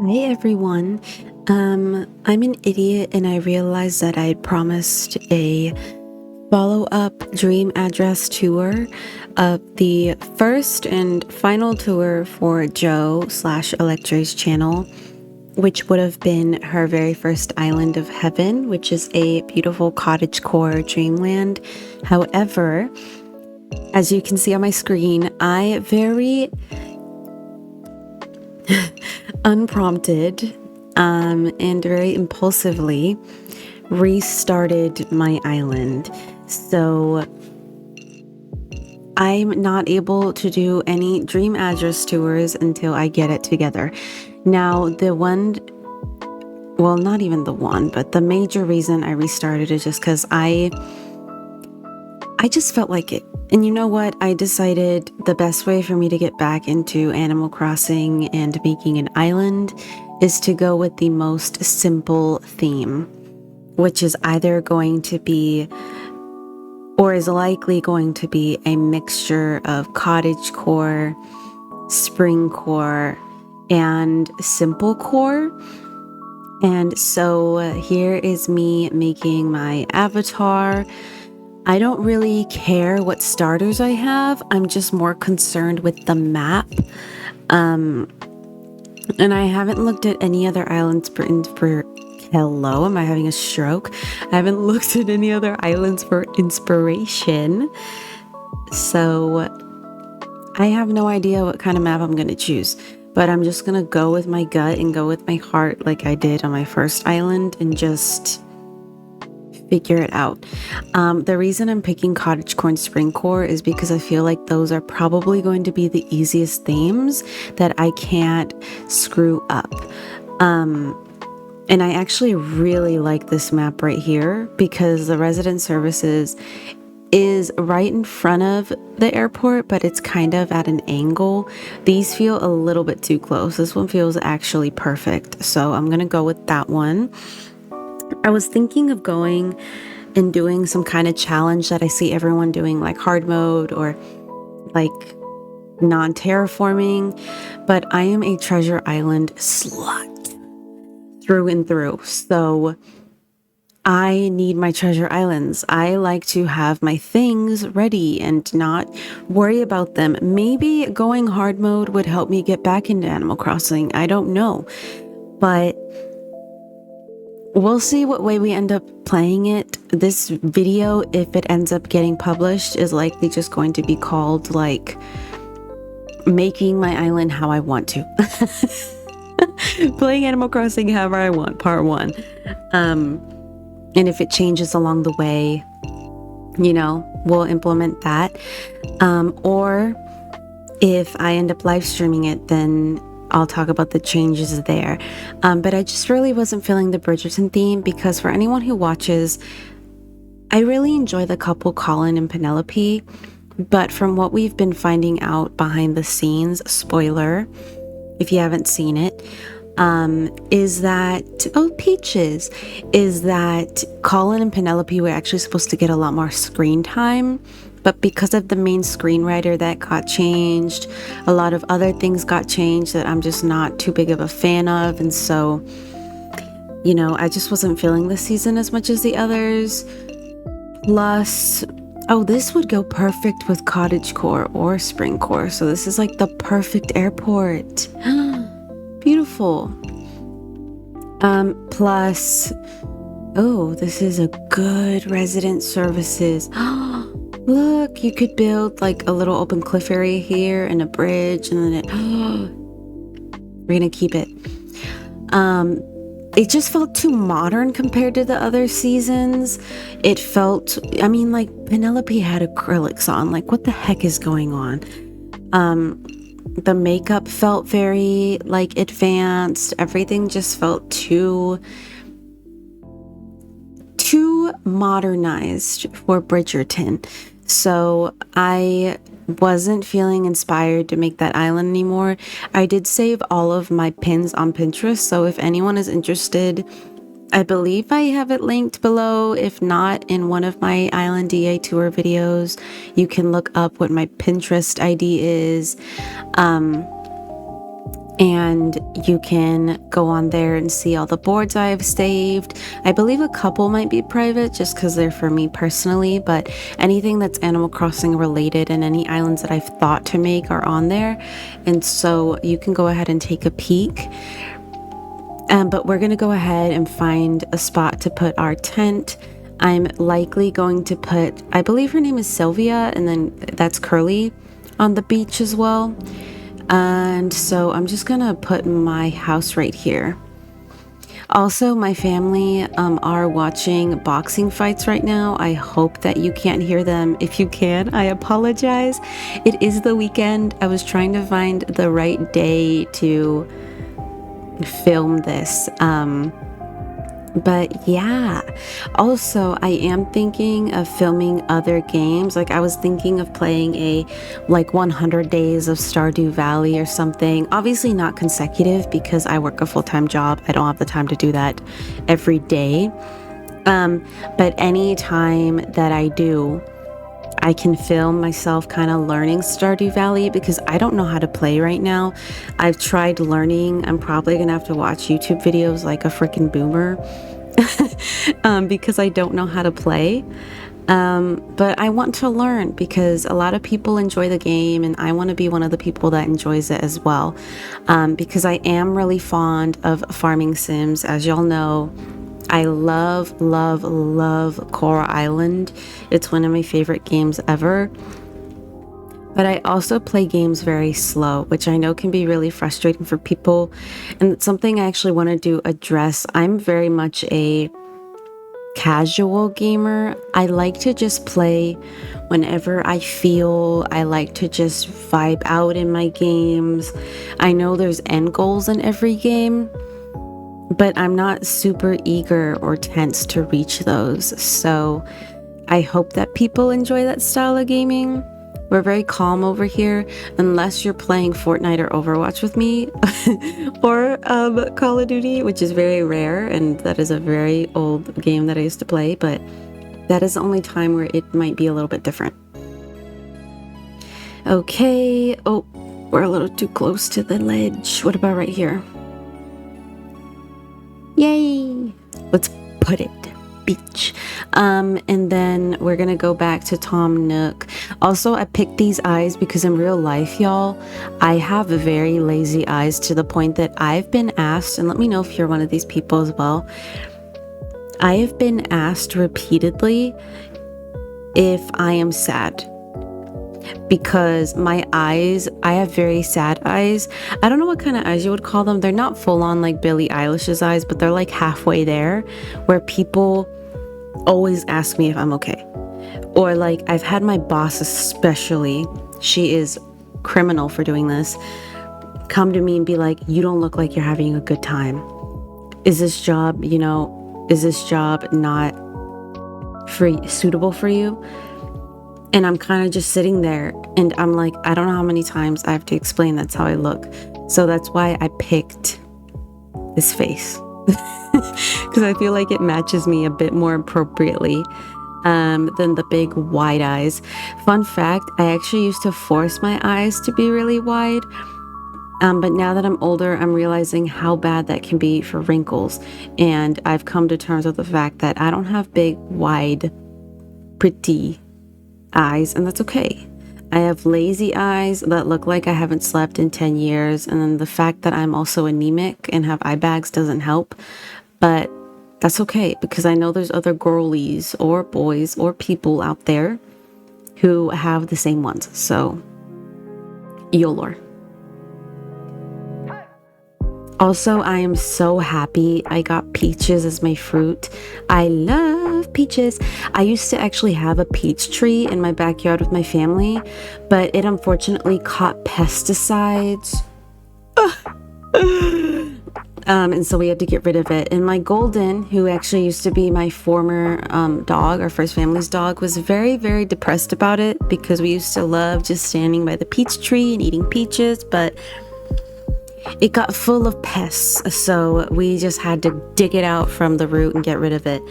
Hey everyone. I'm an idiot and I realized that I had promised a follow-up dream address tour of the first and final tour for 𝐿𝐫𝐞𝐝's channel, which would have been her very first island of heaven, which is a beautiful cottagecore dreamland. However, as you can see on my screen, I very unprompted and very impulsively restarted my island. So I'm not able to do any dream address tours until I get it together. Now, not even the one, but the major reason I restarted is just because I just felt like it. And you know what? I decided the best way for me to get back into Animal Crossing and making an island is to go with the most simple theme, which is either going to be, or is likely going to be, a mixture of cottagecore, springcore, and simple core. And so here is me making my avatar. I don't really care what starters I have. I'm just more concerned with the map. And I haven't looked at any other islands for hello, am I having a stroke? I haven't looked at any other islands for inspiration. So I have no idea what kind of map I'm going to choose. But I'm just going to go with my gut and go with my heart like I did on my first island and just figure it out. The reason I'm picking cottagecore and springcore is because I feel like those are probably going to be the easiest themes that I can't screw up. And I actually really like this map right here because the resident services is right in front of the airport, but it's kind of at an angle. These feel a little bit too close. This one feels actually perfect. So I'm going to go with that one. I was thinking of going and doing some kind of challenge that I see everyone doing, like hard mode or like non-terraforming, but I am a Treasure Island slut through and through. So I need my treasure islands. I like to have my things ready and not worry about them. Maybe going hard mode would help me get back into Animal Crossing. I don't know, but we'll see what way we end up playing it. This video, if it ends up getting published, is likely just going to be called like making my island how I want to. Playing Animal Crossing however I want, part 1. And if it changes along the way, you know, we'll implement that. Or if I end up live streaming it, then I'll talk about the changes there. But I just really wasn't feeling the Bridgerton theme because for anyone who watches, I really enjoy the couple Colin and Penelope. But from what we've been finding out behind the scenes, spoiler, if you haven't seen it, is that, Peaches, is that Colin and Penelope were actually supposed to get a lot more screen time. But because of the main screenwriter that got changed, a lot of other things got changed that I'm just not too big of a fan of. And so, you know, I just wasn't feeling this season as much as the others. Plus, this would go perfect with cottagecore or springcore. So this is like the perfect airport. Beautiful. Plus, this is a good resident services. Look, you could build like a little open cliff area here and a bridge, and then we're gonna keep it. It just felt too modern compared to the other seasons. It felt, I mean, like Penelope had acrylics on. Like, what the heck is going on? The makeup felt very like advanced. Everything just felt too modernized for Bridgerton. So I wasn't feeling inspired to make that island anymore. I did save all of my pins on Pinterest, so if anyone is interested, I believe I have it linked below. If not, in one of my Island DA tour videos, you can look up what my Pinterest ID is. and you can go on there and see all the boards I have saved. I believe a couple might be private just because they're for me personally, but anything that's Animal Crossing related and any islands that I've thought to make are on there, and so you can go ahead and take a peek. But we're gonna go ahead and find a spot to put our tent. I'm likely going to put, I believe her name is Sylvia, and then that's Curly on the beach as well. And so I'm just gonna put my house right here. Also, my family are watching boxing fights right now. I hope that you can't hear them. If you can, I apologize. It is the weekend. I was trying to find the right day to film this. But yeah, also I am thinking of filming other games. Like I was thinking of playing a 100 days of Stardew Valley or something. Obviously not consecutive because I work a full-time job. I don't have the time to do that every day. But any time that I do, I can film myself kind of learning Stardew Valley because I don't know how to play right now. I've tried learning. I'm probably gonna have to watch YouTube videos like a freaking boomer because I don't know how to play. But I want to learn because a lot of people enjoy the game and I want to be one of the people that enjoys it as well. Because I am really fond of farming sims. As y'all know, I love Coral Island. It's one of my favorite games ever. But I also play games very slow, which I know can be really frustrating for people. And it's something I actually wanted to address. I'm very much a casual gamer. I like to just play whenever I feel. I like to just vibe out in my games. I know there's end goals in every game, but I'm not super eager or tense to reach those. So I hope that people enjoy that style of gaming. We're very calm over here, unless you're playing Fortnite or Overwatch with me, or Call of Duty, which is very rare, and that is a very old game that I used to play, but that is the only time where it might be a little bit different. Okay, oh, we're a little too close to the ledge. What about right here? Yay! Let's put it. Beach. And then we're gonna go back to Tom Nook. Also, I picked these eyes because in real life, y'all, I have very lazy eyes to the point that I've been asked, and let me know if you're one of these people as well. I have been asked repeatedly if I am sad. Because my eyes, I have very sad eyes. I don't know what kind of eyes you would call them. They're not full on like Billie Eilish's eyes, but they're like halfway there, where people always ask me if I'm okay. Or like I've had my boss especially, she is criminal for doing this, come to me and be like, you don't look like you're having a good time. Is this job, is this job not suitable for you? And I'm kind of just sitting there and I'm like, I don't know how many times I have to explain that's how I look. So that's why I picked this face. Because I feel like it matches me a bit more appropriately than the big wide eyes. Fun fact, I actually used to force my eyes to be really wide. But now that I'm older, I'm realizing how bad that can be for wrinkles. And I've come to terms with the fact that I don't have big, wide, pretty eyes, and that's okay. I have lazy eyes that look like I haven't slept in 10 years. And then the fact that I'm also anemic and have eye bags doesn't help. But that's okay, because I know there's other girlies or boys or people out there who have the same ones. So, YOLO. Also, I am so happy I got peaches as my fruit. I love peaches. I used to actually have a peach tree in my backyard with my family, but it unfortunately caught pesticides. And so we had to get rid of it. And my Golden, who actually used to be my former dog, our first family's dog, was very, very depressed about it because we used to love just standing by the peach tree and eating peaches, but it got full of pests, so we just had to dig it out from the root and get rid of it.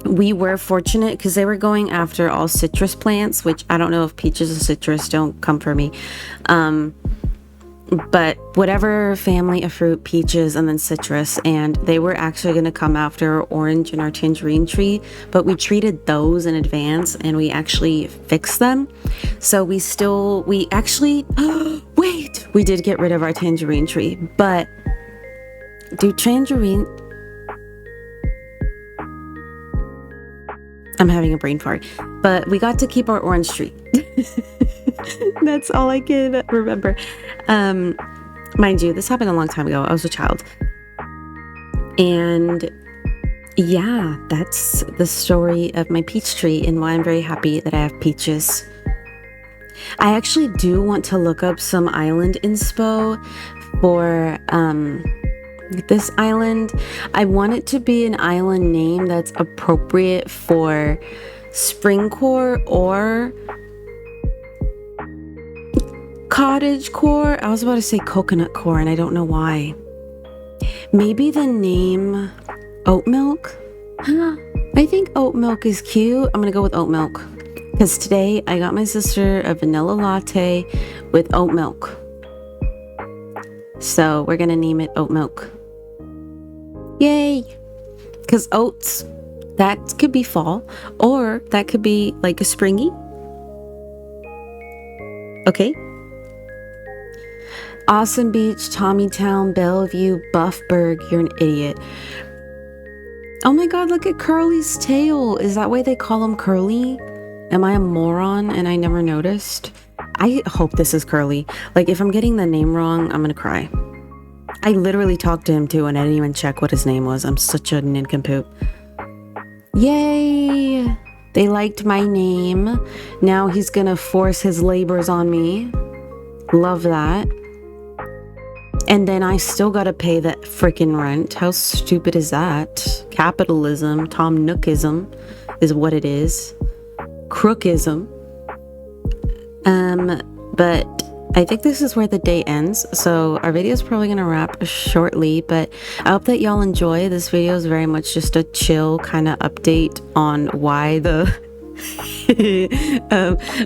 We were fortunate because they were going after all citrus plants, which I don't know if peaches are citrus, don't come for me. but whatever family of fruit, peaches, and then citrus, and they were actually going to come after our orange and our tangerine tree, but we treated those in advance and we actually fixed them. So we actually, wait, we did get rid of our tangerine tree, but I'm having a brain fart, but we got to keep our orange tree. That's all I can remember. Mind you, this happened a long time ago. I was a child. And yeah, that's the story of my peach tree and why I'm very happy that I have peaches. I actually do want to look up some island inspo for this island. I want it to be an island name that's appropriate for springcore or cottage core. I was about to say coconut core and I don't know why. Maybe the name oat milk. I think oat milk is cute. I'm gonna go with oat milk because today I got my sister a vanilla latte with oat milk, so we're gonna name it oat milk. Yay! Because oats, that could be fall, or that could be like a springy. Okay. Awesome Beach, Tommytown, Bellevue, Buffburg. You're an idiot. Oh my god, look at Curly's tail. Is that why they call him Curly? Am I a moron and I never noticed? I hope this is Curly. Like, if I'm getting the name wrong, I'm gonna cry. I literally talked to him too and I didn't even check what his name was. I'm such a nincompoop. Yay! They liked my name. Now he's gonna force his labors on me. Love that. And then I still gotta pay that freaking rent. How stupid is that? Capitalism, Tom Nookism is what it is. Crookism. But I think this is where the day ends. So our video is probably gonna wrap shortly, but I hope that y'all enjoy. This video is very much just a chill kind of update on why the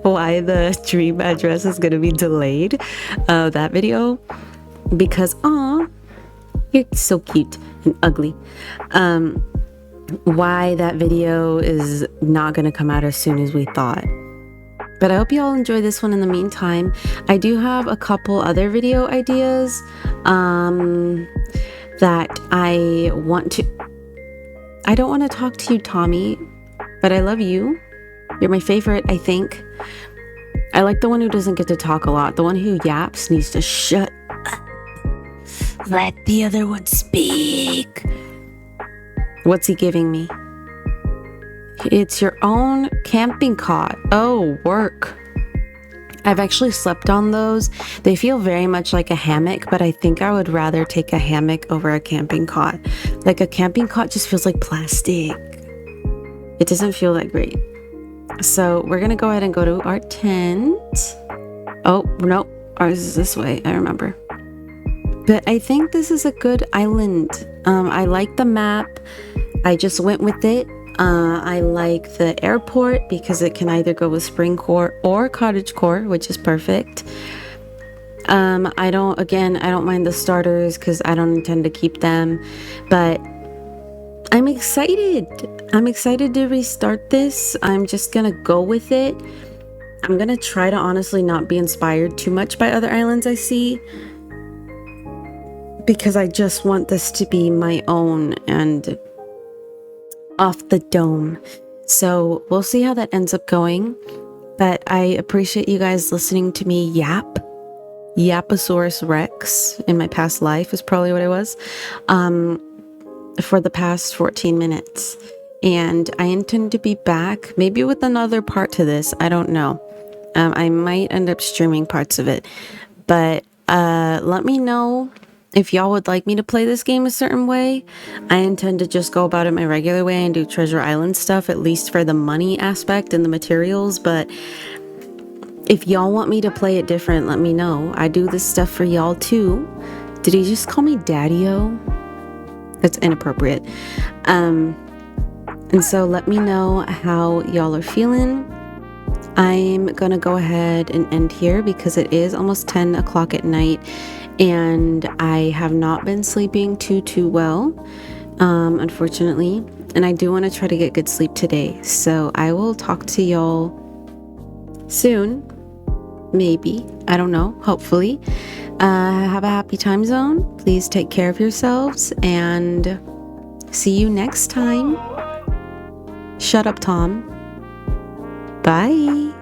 why the dream address is gonna be delayed. That video. Because, aw, you're so cute and ugly. Why that video is not going to come out as soon as we thought. But I hope you all enjoy this one in the meantime. I do have a couple other video ideas that I want to... I don't want to talk to you, Tommy, but I love you. You're my favorite, I think. I like the one who doesn't get to talk a lot. The one who yaps needs to shut up. Let the other one speak. What's he giving me? It's your own camping cot. Oh, work. I've actually slept on those. They feel very much like a hammock, but I think I would rather take a hammock over a camping cot. Like, a camping cot just feels like plastic. It doesn't feel that great. So we're gonna go ahead and go to our tent. Oh, no, ours is this way, I remember. But I think this is a good island. I like the map. I just went with it. I like the airport because it can either go with spring core or cottage core, which is perfect. I don't mind the starters because I don't intend to keep them. But I'm excited. I'm excited to restart this. I'm just gonna go with it. I'm gonna try to honestly not be inspired too much by other islands I see, because I just want this to be my own and off the dome. So we'll see how that ends up going. But I appreciate you guys listening to me yap. Yaposaurus Rex in my past life is probably what I was. For the past 14 minutes. And I intend to be back, maybe with another part to this. I don't know. I might end up streaming parts of it. But let me know if y'all would like me to play this game a certain way. I intend to just go about it my regular way and do Treasure Island stuff, at least for the money aspect and the materials. But if y'all want me to play it different, let me know. I do this stuff for y'all too. Did he just call me Daddy-O? That's inappropriate. And so let me know how y'all are feeling. I'm gonna go ahead and end here because it is almost 10 o'clock at night and I have not been sleeping too well, unfortunately, and I do want to try to get good sleep today. So I will talk to y'all soon, maybe, I don't know, hopefully. Have a happy time zone. Please take care of yourselves and see you next time. Shut up, Tom. Bye.